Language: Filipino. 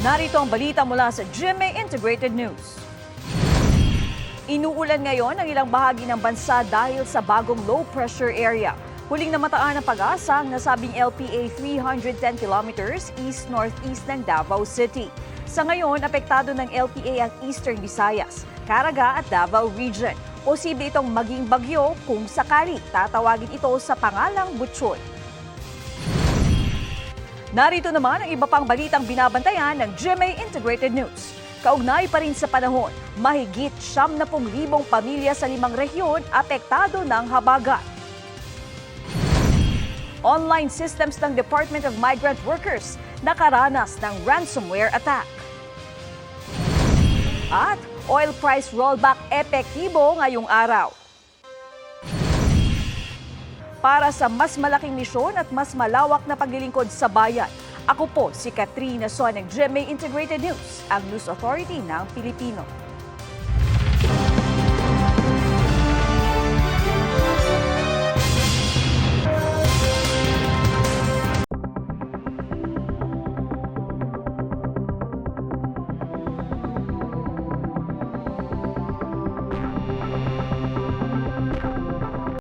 Narito ang balita mula sa GMA Integrated News. Inuulan ngayon ang ilang bahagi ng bansa dahil sa bagong low pressure area. Huling namataan ng Pag-asa ang nasabing LPA 310 kilometers east-northeast ng Davao City. Sa ngayon, apektado ng LPA ang Eastern Visayas, Caraga at Davao Region. Posible itong maging bagyo kung sakali tatawagin ito sa pangalang Butchoy. Narito naman ang iba pang balitang binabantayan ng GMA Integrated News. Kaugnay pa rin sa panahon, mahigit 70,000 pamilya sa 5 rehiyon apektado ng habagat. Online systems ng Department of Migrant Workers nakaranas ng ransomware attack. At oil price rollback epektibo ngayong araw. Para sa mas malaking misyon at mas malawak na paglilingkod sa bayan, ako po si Katrina Son ng GMA Integrated News, ang News Authority ng Pilipino.